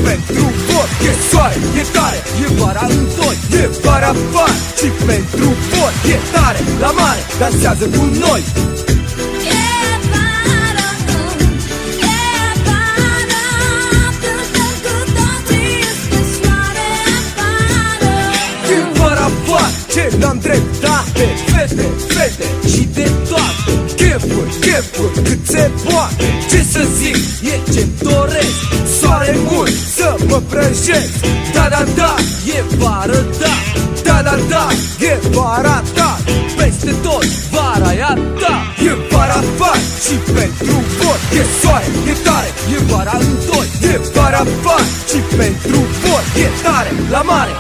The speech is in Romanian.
pentru voi e soare, e tare, e vara în doi, e vara afară. Și pentru voi e tare, la mare, dansează cu noi. Ce n-am dreptate, fete, fete și de toate. Chefuri, chefuri, cât se poate. Ce să zic, e ce-mi doresc. Soare mult, să mă prăjesc. Da, da, da, e vară, da. Da, da, da, e vara ta. Peste tot, vara e a ta. E vara afară și pentru voi e soare, e tare, e vara în doi, e vara afară și pentru voi e tare, la mare.